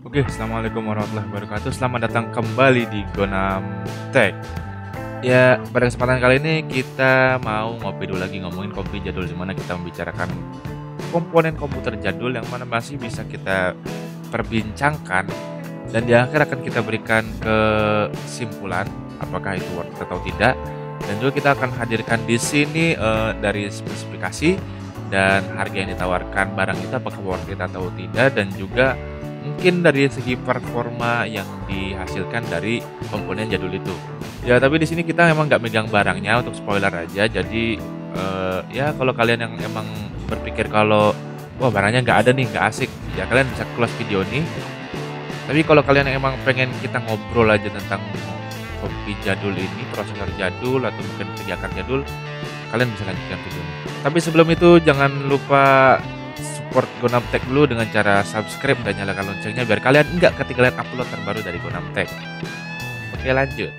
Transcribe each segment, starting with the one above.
Oke, assalamualaikum warahmatullahi wabarakatuh. Selamat datang kembali di Gonam Tech. Ya, pada kesempatan kali ini kita mau ngopi dulu lagi ngomongin kopi jadul, di mana kita membicarakan komponen komputer jadul yang mana masih bisa kita perbincangkan dan di akhir akan kita berikan kesimpulan apakah itu worth it atau tidak. Dan juga kita akan hadirkan di sini dari spesifikasi dan harga yang ditawarkan barang itu apakah worth it atau tidak, dan juga mungkin dari segi performa yang dihasilkan dari komponen jadul itu. Ya, tapi di sini kita memang nggak megang barangnya untuk spoiler aja. Jadi ya kalau kalian yang emang berpikir kalau wah barangnya nggak ada nih, nggak asik, ya kalian bisa close video ini. Tapi kalau kalian yang emang pengen kita ngobrol aja tentang kopi jadul ini, prosesor jadul atau mungkin pergerakan jadul, kalian bisa lanjutkan video ini. Tapi sebelum itu jangan lupa support Gonam Tech dulu dengan cara subscribe dan nyalakan loncengnya biar kalian nggak ketinggalan upload terbaru dari Gonam Tech. Oke, lanjut.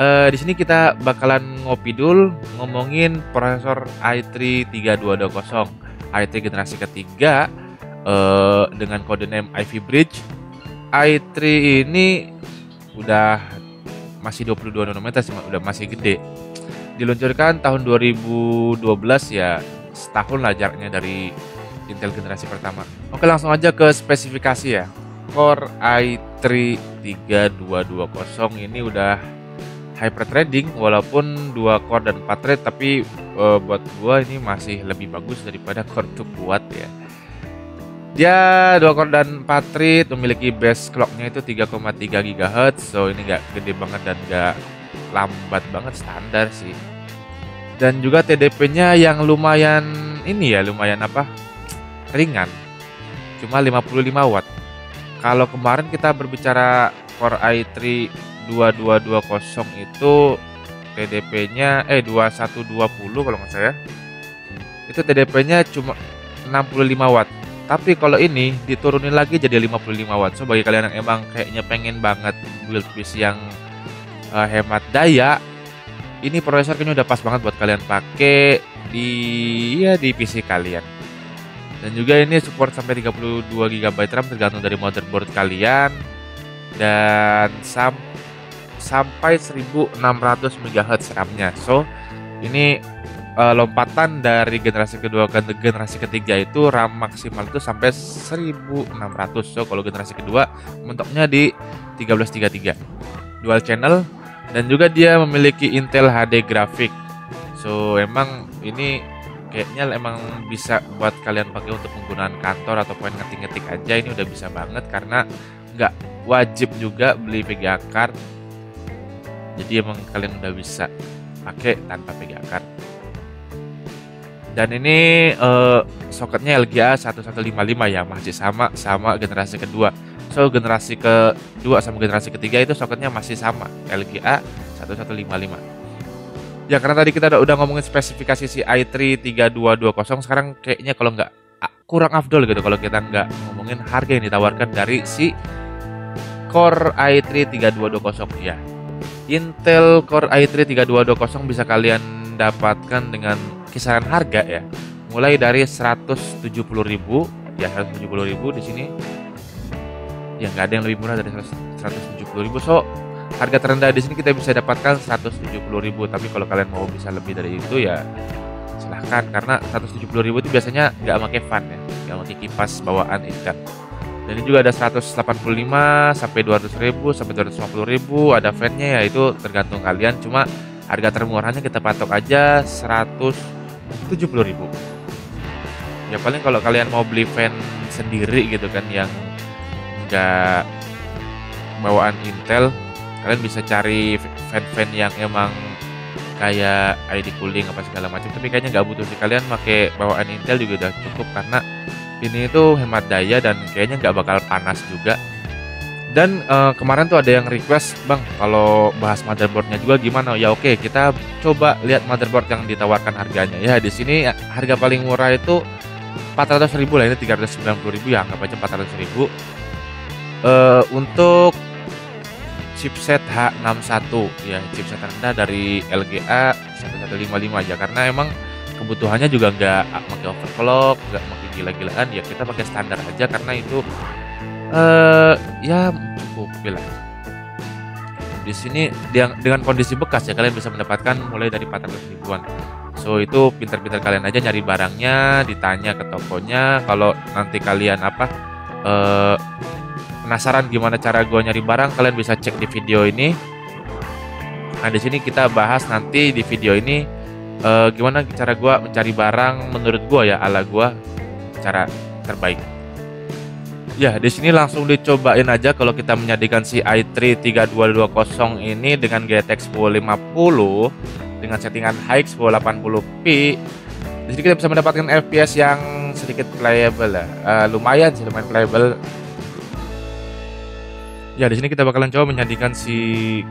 Di sini kita bakalan ngopi dulu ngomongin prosesor i3 3220, i3 generasi ketiga dengan kode name Ivy Bridge. i3 ini udah masih 22 nanometer sih, udah masih gede. Diluncurkan tahun 2012 ya, setahun lah jaraknya dari Intel generasi pertama. Oke, langsung aja ke spesifikasi ya. Core i3 3220 ini udah hyperthreading walaupun 2 core dan 4 thread, tapi buat gua ini masih lebih bagus daripada core 2 kuat ya. Dia 2 core dan 4 thread, memiliki base clocknya itu 3,3 GHz. So ini nggak gede banget dan nggak lambat banget, standar sih. Dan juga TDP-nya yang lumayan ini ya, lumayan ringan, cuma 55 watt. Kalau kemarin kita berbicara Core i3 2220 itu TDP-nya 2120 kalau nggak salah ya. Itu TDP-nya cuma 65 watt. Tapi kalau ini diturunin lagi jadi 55 watt. So bagi kalian yang emang kayaknya pengen banget build PC yang hemat daya, ini prosesor kayaknya udah pas banget buat kalian pakai di PC kalian. Dan juga ini support sampai 32 GB RAM tergantung dari motherboard kalian, dan sampai 1600 MHz RAM-nya. So ini lompatan dari generasi kedua ke generasi ketiga itu RAM maksimal itu sampai 1600. So kalau generasi kedua mentoknya di 1333 dual channel, dan juga dia memiliki Intel HD grafik. So emang ini kayaknya emang bisa buat kalian pakai untuk penggunaan kantor atau pengen ngetik-ngetik aja. Ini udah bisa banget karena nggak wajib juga beli VGA card. Jadi emang kalian udah bisa pakai tanpa VGA card. Dan ini soketnya LGA 1155 ya, masih sama generasi kedua. So generasi kedua sama generasi ketiga itu soketnya masih sama, LGA 1155. Ya karena tadi kita udah ngomongin spesifikasi si i3 3220, sekarang kayaknya kalau nggak kurang afdol gitu kalau kita nggak ngomongin harga yang ditawarkan dari si Core i3 3220 ya. Intel Core i3 3220 bisa kalian dapatkan dengan kisaran harga ya, mulai dari 170.000 ya, 170.000 di sini. Ya nggak ada yang lebih murah dari 170.000. So harga terendah di sini kita bisa dapatkan 170.000. Tapi kalau kalian mau bisa lebih dari itu ya silahkan, karena 170.000 itu biasanya nggak pakai fan ya, nggak pakai kipas bawaan Intel. Dan ini juga ada 185 sampai 200.000 sampai 250.000, ada fan-nya ya, itu tergantung kalian. Cuma harga termurahnya kita patok aja 170.000. Ya paling kalau kalian mau beli fan sendiri gitu kan yang enggak bawaan Intel, kalian bisa cari fan-fan yang emang kayak ID cooling apa segala macam. Tapi kayaknya nggak butuh sih, kalian pakai bawaan Intel juga udah cukup karena ini itu hemat daya dan kayaknya nggak bakal panas juga. Dan kemarin tuh ada yang request, Bang, kalau bahas motherboardnya juga gimana? Ya oke, kita coba lihat motherboard yang ditawarkan harganya. Ya di sini harga paling murah itu 400.000 lah, ini 390.000 ya, anggap aja 400.000. Untuk chipset H61 ya, chipset rendah dari LGA 1155 aja, karena emang kebutuhannya juga nggak pakai overclock, nggak pakai gila-gilaan ya, kita pakai standar aja karena itu ya cukup lah. Di sini dengan kondisi bekas ya, kalian bisa mendapatkan mulai dari 400 ribuan. So itu pintar-pintar kalian aja nyari barangnya, ditanya ke tokonya. Kalau nanti kalian penasaran gimana cara gua nyari barang, kalian bisa cek di video ini. Nah, di sini kita bahas nanti di video ini gimana cara gua mencari barang menurut gua ya, ala gua cara terbaik. Ya, di sini langsung dicobain aja kalau kita menjadikan si i3 3220 ini dengan GTX 1050 dengan settingan high 1080p. Di sini kita bisa mendapatkan FPS yang sedikit playable lah. Lumayan sih, lumayan playable. Ya, di sini kita bakalan coba menjadikan si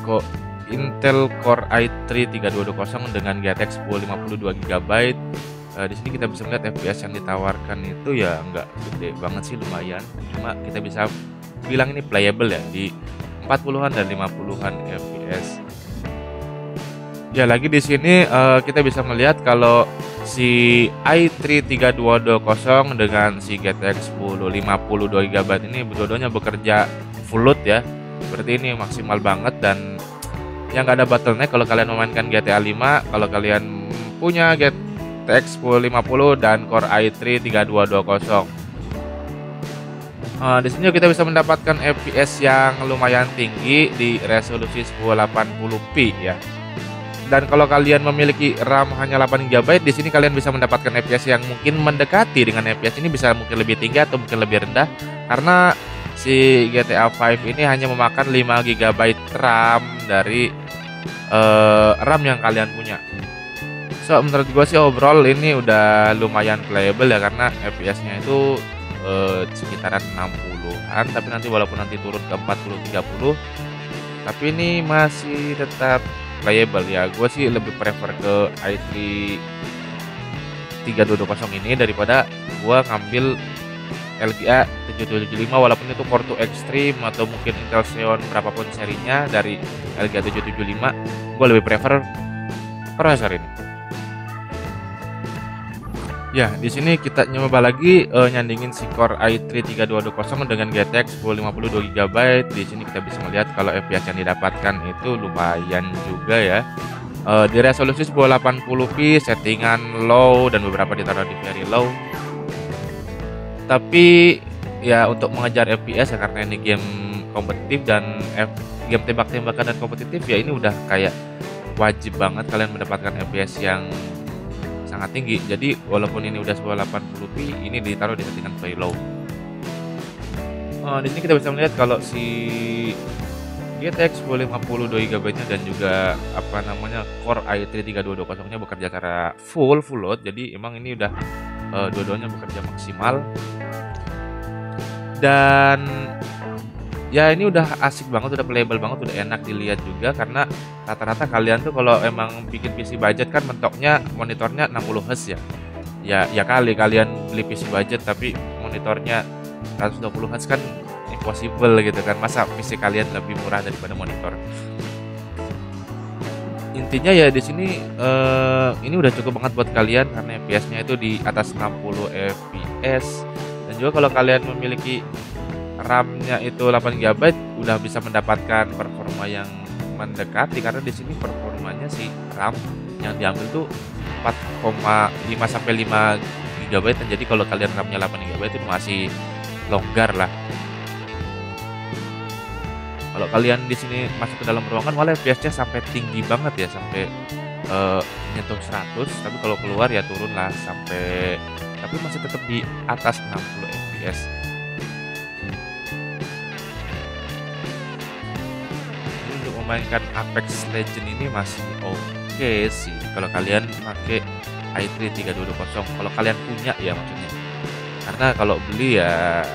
Intel Core i3 3220 dengan GTX 1050 2GB. Di sini kita bisa melihat FPS yang ditawarkan itu ya nggak gede banget sih, lumayan. Cuma kita bisa bilang ini playable ya, di 40-an dan 50-an FPS. Ya, lagi di sini kita bisa melihat kalau si i3 3220 dengan si GTX 1050 2GB ini dua-duanya bekerja full load ya. Berarti ini maksimal banget, dan yang nggak ada bottleneck kalau kalian memainkan GTA 5. Kalau kalian punya GTX 1050 dan Core i3 3220. Di sini kita bisa mendapatkan FPS yang lumayan tinggi di resolusi 1080p ya. Dan kalau kalian memiliki RAM hanya 8GB, di sini kalian bisa mendapatkan FPS yang mungkin mendekati dengan FPS ini, bisa mungkin lebih tinggi atau mungkin lebih rendah, karena si GTA 5 ini hanya memakan 5GB RAM dari RAM yang kalian punya. So menurut gue sih overall ini udah lumayan playable ya, karena FPS-nya itu sekitaran 60-an, tapi nanti walaupun nanti turun ke 40-30, tapi ini masih tetap playable ya. Gue sih lebih prefer ke i3 3220 ini daripada gue ngambil LGA 775, walaupun itu Core 2 Extreme atau mungkin Intel Xeon berapapun serinya dari LGA 775. Gue lebih prefer prosesor ini. Ya, di sini kita nyoba lagi nyandingin si Core i3 3220 dengan GTX 1050 2GB. Di sini kita bisa melihat kalau FPS yang didapatkan itu lumayan juga ya. Di resolusi 1080p, settingan low dan beberapa ditaruh di very low. Tapi ya untuk mengejar FPS ya, karena ini game kompetitif dan game tembak-tembakan dan kompetitif ya, ini udah kayak wajib banget kalian mendapatkan FPS yang sangat tinggi. Jadi walaupun ini udah 1080p, ini ditaruh di settingan very low. Di sini kita bisa melihat kalau si GTX 1050 2GB nya dan juga Core i3 3220 nya bekerja secara full load. Jadi emang ini udah dua-duanya bekerja maksimal. Dan ya ini udah asik banget, udah playable banget, udah enak dilihat juga, karena rata-rata kalian tuh kalau emang bikin PC budget kan mentoknya monitornya 60Hz ya. Ya kali kalian beli PC budget tapi monitornya 120Hz kan impossible gitu kan. Masa PC kalian lebih murah daripada monitor? Intinya ya di sini ini udah cukup banget buat kalian, karena FPS-nya itu di atas 60 fps. Dan juga kalau kalian memiliki RAM-nya itu 8GB, udah bisa mendapatkan performa yang mendekati, karena di sini performanya si RAM yang diambil tuh 4,5 sampai 5GB. Dan jadi kalau kalian RAM-nya 8GB itu masih longgar lah. Kalau kalian di sini masuk ke dalam ruangan, malah FPS-nya sampai tinggi banget ya, sampai nyentuh 100. Tapi kalau keluar ya turun lah sampai, tapi masih tetap di atas 60 fps. Memainkan Apex Legends ini masih oke sih kalau kalian pakai i3 3220, kalau kalian punya ya maksudnya. Karena kalau beli ya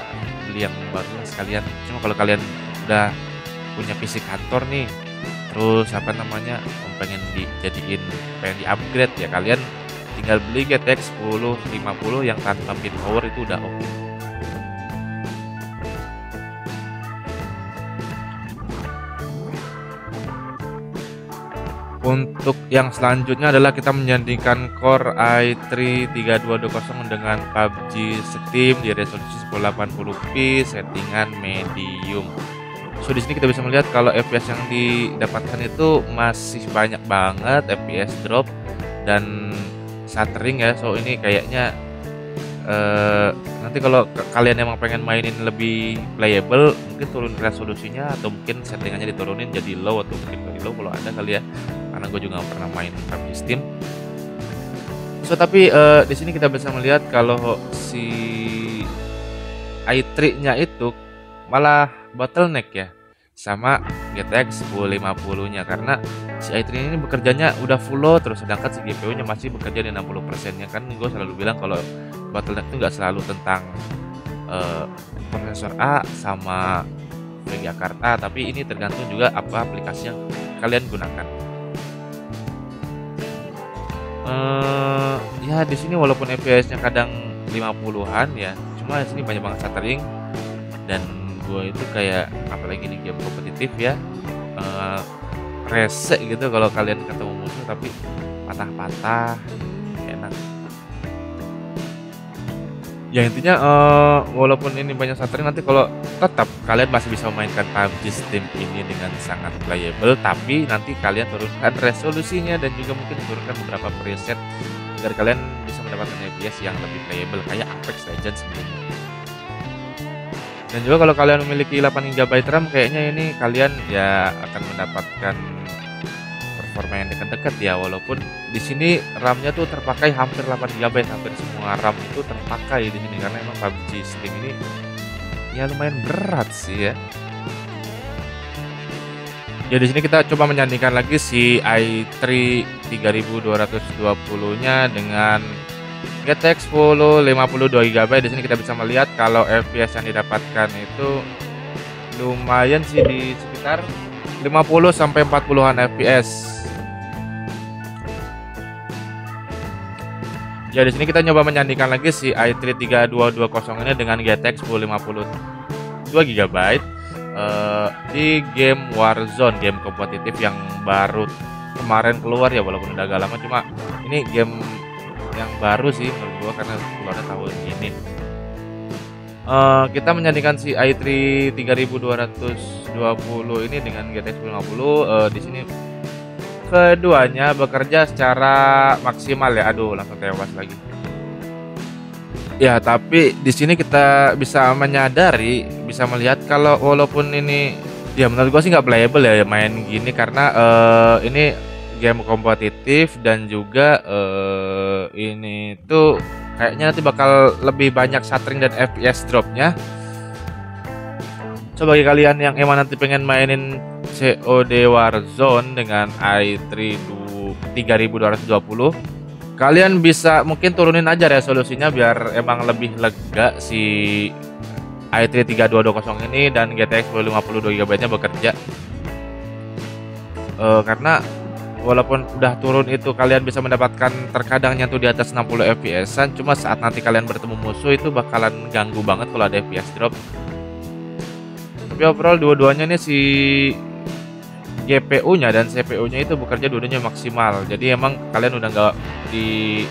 beli yang baru lah sekalian. Cuma kalau kalian udah punya PC kantor nih, terus pengen di upgrade ya, kalian tinggal beli GTX 1050 yang tanpa pin power itu udah oke. Untuk yang selanjutnya adalah kita menyandingkan Core i3 3220 dengan PUBG Steam di resolusi 1080p settingan medium. So di sini kita bisa melihat kalau FPS yang didapatkan itu masih banyak banget FPS drop dan stuttering ya. So ini kayaknya nanti kalau kalian emang pengen mainin lebih playable, mungkin turun resolusinya atau mungkin settingannya diturunin jadi low atau mungkin very low kalau ada kali ya. Karena gue juga nggak pernah main PUBG Steam. So tapi di sini kita bisa melihat kalau si i3-nya itu malah bottleneck ya sama GTX 1050-nya, karena si i3 ini bekerjanya udah full load terus, sedangkan si GPU-nya masih bekerja di 60%-nya. Kan gue selalu bilang kalau bottleneck itu nggak selalu tentang prosesor A sama VGA card A, tapi ini tergantung juga apa aplikasi yang kalian gunakan. Ya di sini walaupun FPS-nya kadang 50-an ya, cuma di sini banyak banget stuttering dan gue itu kayak apalagi nih game kompetitif ya, rese gitu kalau kalian ketemu musuh tapi patah-patah enak. Ya intinya walaupun ini banyak stuttering, nanti kalau tetap kalian masih bisa memainkan PUBG Steam ini dengan sangat playable, tapi nanti kalian turunkan resolusinya dan juga mungkin turunkan beberapa preset agar kalian bisa mendapatkan FPS yang lebih playable kayak Apex Legends sebelumnya. Dan juga kalau kalian memiliki 8 GB RAM, kayaknya ini kalian ya akan mendapatkan performa yang dekat-dekat ya, walaupun di sini RAM-nya tuh terpakai hampir 8 GB, hampir semua RAM itu terpakai di sini karena emang PUBG Steam ini ya lumayan berat sih ya. Ya di sini kita coba menyandingkan lagi si i3 3220-nya dengan GTX 1052 GB. Di sini kita bisa melihat kalau FPS yang didapatkan itu lumayan sih di sekitar 50 sampai 40-an FPS. Ya di sini kita coba menyandingkan lagi si i3 3220 ini dengan GTX 1052 GB di game Warzone, game kompetitif yang baru kemarin keluar ya, walaupun udah agak lama, cuma ini game yang baru sih menurut gua karena keluarnya tahun ini. Kita menyandingkan si i3 3220 ini dengan GTX 1050. Di sini keduanya bekerja secara maksimal ya. Aduh, langsung tewas lagi. Ya, tapi di sini kita bisa menyadari, bisa melihat kalau walaupun ini ya menurut gua sih nggak playable ya main gini, karena ini game kompetitif dan juga ini tuh kayaknya nanti bakal lebih banyak stuttering dan FPS dropnya. So bagi kalian yang emang nanti pengen mainin COD Warzone dengan i3 3220, kalian bisa mungkin turunin aja resolusinya biar emang lebih lega si i3 3220 ini dan GTX 1052 GB nya bekerja. Karena walaupun udah turun itu kalian bisa mendapatkan terkadang nyentuh di atas 60 FPS-an, cuma saat nanti kalian bertemu musuh itu bakalan ganggu banget kalau ada FPS drop. Tapi overall dua-duanya nih si GPU-nya dan CPU-nya itu bekerja dua-duanya maksimal. Jadi emang kalian udah nggak di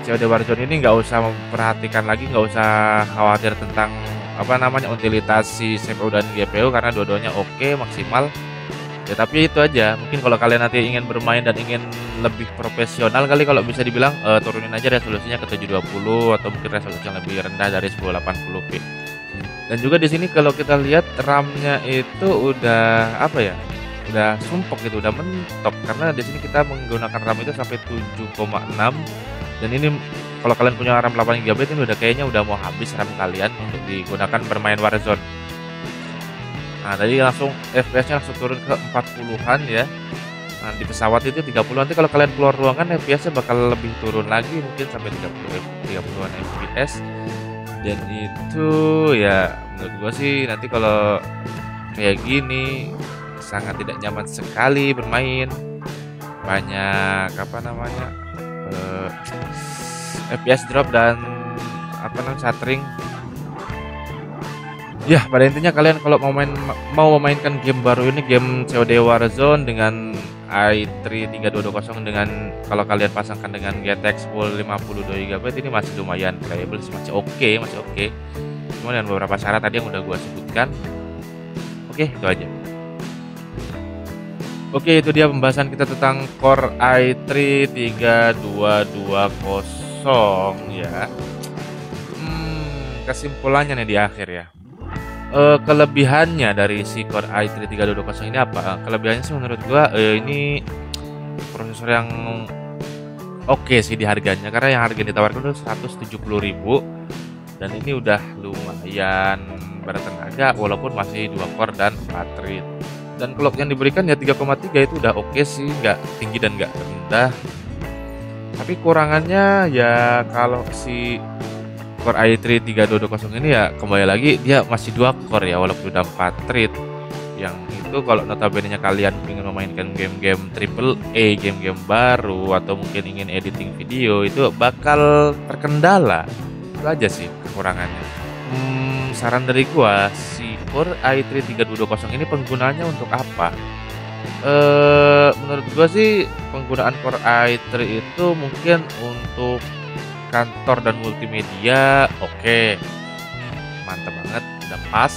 COD Warzone ini nggak usah memperhatikan lagi, nggak usah khawatir tentang apa namanya utilitas si CPU dan GPU karena dua-duanya oke, maksimal. Ya tapi itu aja, mungkin kalau kalian nanti ingin bermain dan ingin lebih profesional kali kalau bisa dibilang turunin aja resolusinya ke 720 atau mungkin resolusi yang lebih rendah dari 1080p. Dan juga di sini kalau kita lihat RAM-nya itu udah apa ya? Udah sumpek gitu, udah mentok karena di sini kita menggunakan RAM itu sampai 7,6 dan ini kalau kalian punya RAM 8 GB ini udah kayaknya udah mau habis RAM kalian untuk digunakan bermain Warzone. Nah, tadi langsung FPS-nya langsung turun ke 40-an ya. Nah, di pesawat itu 30. Nanti kalau kalian keluar ruangan FPS-nya bakal lebih turun lagi, mungkin sampai 30-an FPS. Dan itu ya menurut gua sih nanti kalau kayak gini sangat tidak nyaman sekali bermain. Banyak apa namanya? FPS drop dan apa namanya stuttering. Ya, pada intinya kalian kalau mau memainkan game baru ini, game COD Warzone dengan i3 3220 dengan kalau kalian pasangkan dengan GTX 1052 GB ini masih lumayan playable sih, masih oke. Cuma dengan beberapa syarat tadi yang udah gua sebutkan. Oke, itu aja. Oke, itu dia pembahasan kita tentang Core i3 3220 ya. Kesimpulannya nih di akhir ya. Kelebihannya dari si Core i3 3220 ini apa? Kelebihannya sih menurut gua ini prosesor yang oke sih di harganya, karena yang harga ditawarkan itu 170.000 dan ini udah lumayan bertenaga walaupun masih 2 core dan 4 thread. Dan clock yang diberikan ya 3,3 itu udah oke sih, nggak tinggi dan nggak rendah. Tapi kurangannya ya kalau si Core i3 3220 ini ya kembali lagi dia masih 2 core ya walaupun udah 4 thread. Yang itu kalau notabene-nya kalian ingin memainkan game-game AAA, game-game baru atau mungkin ingin editing video itu bakal terkendala. Itu aja sih kekurangannya. Saran dari gua si Core i3 3220 ini penggunaannya untuk apa? Menurut gua sih penggunaan Core i3 itu mungkin untuk kantor dan multimedia oke, mantap banget, udah pas.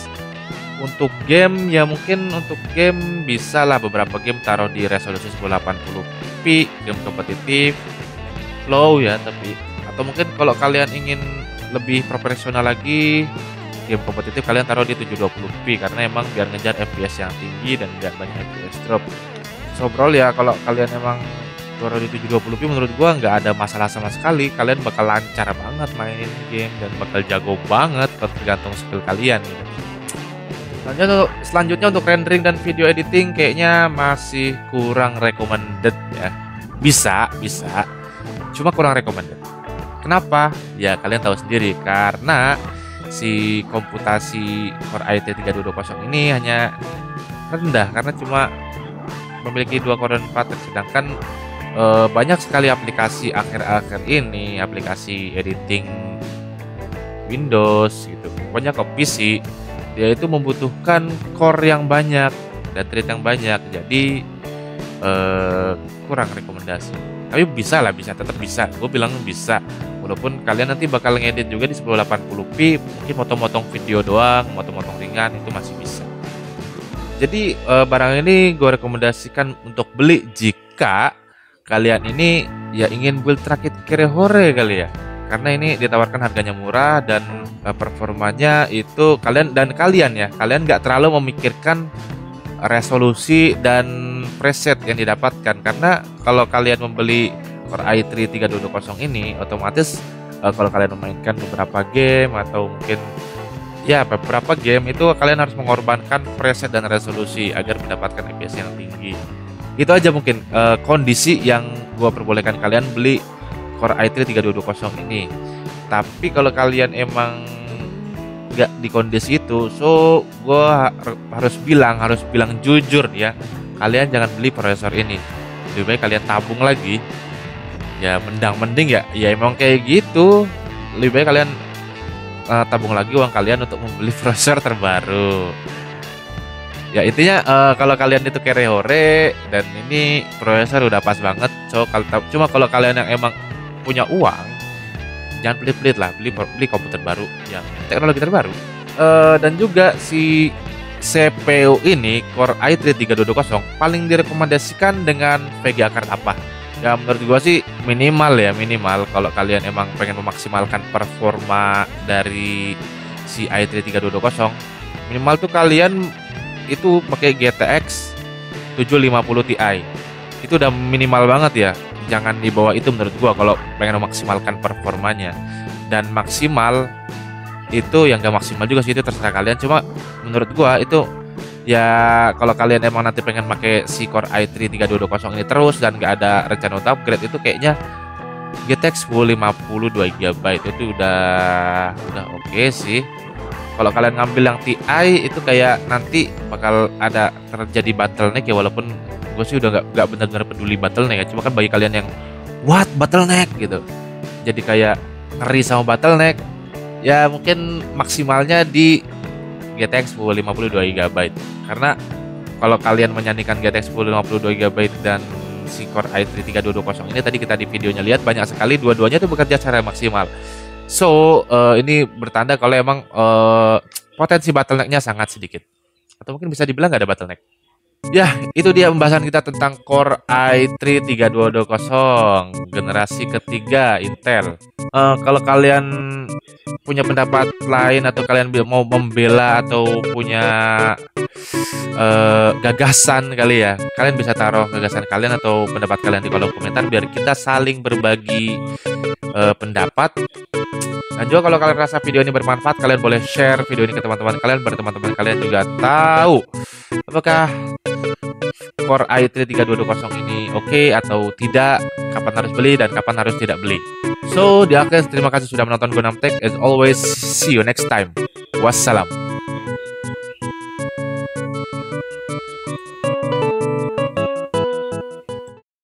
Untuk game ya mungkin untuk game bisa lah beberapa game taruh di resolusi 1080p, game kompetitif low ya, tapi atau mungkin kalau kalian ingin lebih profesional lagi game kompetitif kalian taruh di 720p karena emang biar ngejar FPS yang tinggi dan nggak banyak FPS drop. So overall ya kalau kalian emang taruh di 720p menurut gua nggak ada masalah sama sekali, kalian bakal lancar banget mainin game dan bakal jago banget tergantung skill kalian gitu. Selanjutnya untuk rendering dan video editing kayaknya masih kurang recommended ya. Bisa, cuma kurang recommended. Kenapa? Ya kalian tahu sendiri, karena si komputasi Core i3 3220 ini hanya rendah karena cuma memiliki 2 core dan 4 thread, sedangkan banyak sekali aplikasi akhir-akhir ini, aplikasi editing Windows gitu, pokoknya ke PC dia itu membutuhkan core yang banyak dan thread yang banyak, jadi kurang rekomendasi. Tapi tetap bisa, gue bilang bisa, walaupun kalian nanti bakal ngedit juga di 1080p, mungkin motong-motong video doang, motong-motong ringan itu masih bisa. Jadi barang ini gue rekomendasikan untuk beli jika kalian ini ya ingin build rakit Kerehore kali ya, karena ini ditawarkan harganya murah dan performanya itu kalian nggak terlalu memikirkan resolusi dan preset yang didapatkan, karena kalau kalian membeli Core i3 3220 ini otomatis kalau kalian memainkan beberapa game atau mungkin ya beberapa game itu kalian harus mengorbankan preset dan resolusi agar mendapatkan FPS yang tinggi. Itu aja mungkin kondisi yang gua perbolehkan kalian beli Core i3 3220 ini. Tapi kalau kalian emang nggak di kondisi itu, so gua harus bilang jujur ya, kalian jangan beli prosesor ini. Lebih baik kalian tabung lagi. Ya mending ya emang kayak gitu. Lebih baik kalian tabung lagi uang kalian untuk membeli prosesor terbaru. Ya intinya kalau kalian itu Kerehore dan ini prosesor udah pas banget. So cuma kalau kalian yang emang punya uang, jangan pelit-pelit lah, beli komputer baru yang teknologi terbaru. Dan juga si CPU ini Core i3 3220 paling direkomendasikan dengan VGA card apa? Ya menurut gua sih minimal kalau kalian emang pengen memaksimalkan performa dari si i3 3220, minimal tuh kalian itu pakai GTX 750 Ti. Itu udah minimal banget ya. Jangan di bawah itu menurut gua kalau pengen memaksimalkan performanya. Dan maksimal itu yang gak maksimal juga sih, itu terserah kalian. Cuma menurut gua itu ya kalau kalian emang nanti pengen pakai si Core i3 3220 ini terus dan gak ada rencana untuk upgrade, itu kayaknya GTX 1052 GB itu udah oke sih. Kalau kalian ngambil yang Ti itu kayak nanti bakal ada terjadi bottleneck ya, walaupun gue sih udah nggak benar-benar peduli bottleneck ya, cuma kan bagi kalian yang what bottleneck gitu, jadi kayak ngeri sama bottleneck ya, mungkin maksimalnya di GTX 1052 GB karena kalau kalian menyanyikan GTX 1052 GB dan si Core i3 3220 ini tadi kita di videonya lihat banyak sekali dua-duanya itu bekerja secara maksimal. So, ini bertanda kalau emang potensi bottleneck-nya sangat sedikit. Atau mungkin bisa dibilang nggak ada bottleneck. Ya, itu dia pembahasan kita tentang Core i3 3220 generasi ketiga Intel. Kalau kalian punya pendapat lain atau kalian mau membela atau punya gagasan kali ya, kalian bisa taruh gagasan kalian atau pendapat kalian di kolom komentar biar kita saling berbagi pendapat. Dan juga kalau kalian rasa video ini bermanfaat, kalian boleh share video ini ke teman-teman kalian biar teman-teman kalian juga tahu apakah Core i3 3220 ini oke atau tidak, kapan harus beli dan kapan harus tidak beli. So, di akhir terima kasih sudah menonton Gonam Tech. As always, see you next time. Wassalam.